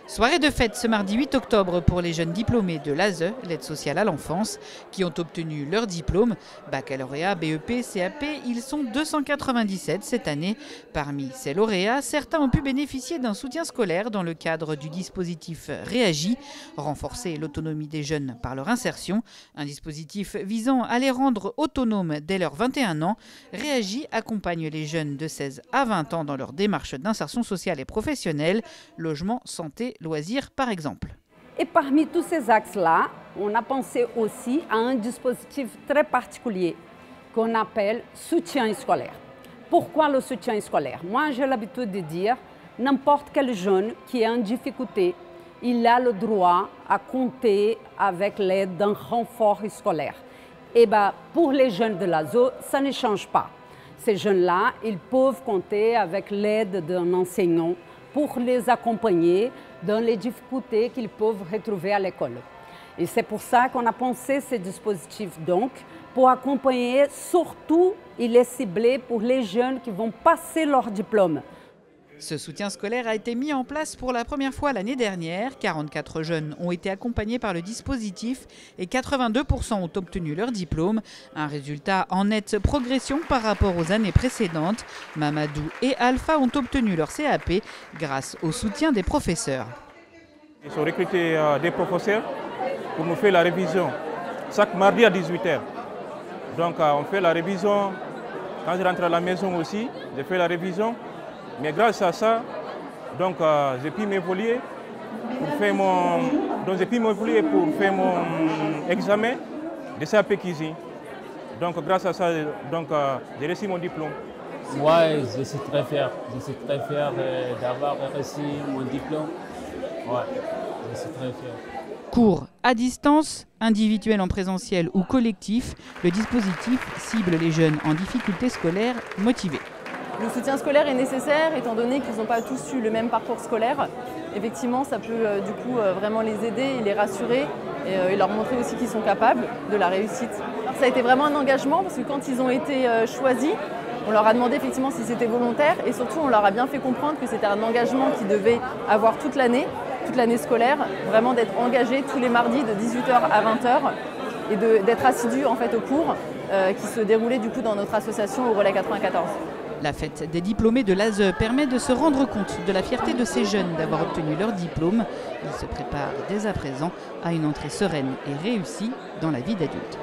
Soirée de fête ce mardi 8 octobre pour les jeunes diplômés de l'ASE, l'aide sociale à l'enfance, qui ont obtenu leur diplôme. Baccalauréat, BEP, CAP, ils sont 297 cette année. Parmi ces lauréats, certains ont pu bénéficier d'un soutien scolaire dans le cadre du dispositif Réagi, renforcer l'autonomie des jeunes par leur insertion. Un dispositif visant à les rendre autonomes dès leurs 21 ans. Réagi accompagne les jeunes de 16 à 20 ans dans leur démarche d'insertion sociale et professionnelle, logement, santé, loisirs par exemple. Et parmi tous ces axes-là, on a pensé aussi à un dispositif très particulier qu'on appelle soutien scolaire. Pourquoi le soutien scolaire? Moi, j'ai l'habitude de dire, n'importe quel jeune qui est en difficulté, il a le droit à compter avec l'aide d'un renfort scolaire. Et pour les jeunes de l'ASE, ça ne change pas. Ces jeunes-là, ils peuvent compter avec l'aide d'un enseignant pour les accompagner dans les difficultés qu'ils peuvent retrouver à l'école. Et c'est pour ça qu'on a pensé ce dispositif, donc, pour accompagner, surtout, il est ciblé pour les jeunes qui vont passer leur diplôme. Ce soutien scolaire a été mis en place pour la première fois l'année dernière. 44 jeunes ont été accompagnés par le dispositif et 82% ont obtenu leur diplôme. Un résultat en nette progression par rapport aux années précédentes. Mamadou et Alpha ont obtenu leur CAP grâce au soutien des professeurs. Ils ont recruté des professeurs pour nous faire la révision chaque mardi à 18 h. Donc on fait la révision. Quand je rentre à la maison aussi, je fais la révision. Mais grâce à ça, donc j'ai pu m'évoluer pour faire mon examen de CAP Kizi. Donc grâce à ça, j'ai reçu mon diplôme. Moi, je suis très fier. Je suis très fier d'avoir reçu mon diplôme. Ouais, je suis très fier. Cours à distance, individuel en présentiel ou collectif, le dispositif cible les jeunes en difficulté scolaire motivés. Le soutien scolaire est nécessaire étant donné qu'ils n'ont pas tous eu le même parcours scolaire. Effectivement, ça peut du coup vraiment les aider et les rassurer et leur montrer aussi qu'ils sont capables de la réussite. Alors, ça a été vraiment un engagement parce que quand ils ont été choisis, on leur a demandé effectivement si c'était volontaire et surtout on leur a bien fait comprendre que c'était un engagement qu'ils devaient avoir toute l'année scolaire, vraiment d'être engagés tous les mardis de 18 h à 20 h et d'être assidus en fait aux cours qui se déroulaient du coup dans notre association au Relais 94. La fête des diplômés de l'ASE permet de se rendre compte de la fierté de ces jeunes d'avoir obtenu leur diplôme. Ils se préparent dès à présent à une entrée sereine et réussie dans la vie d'adulte.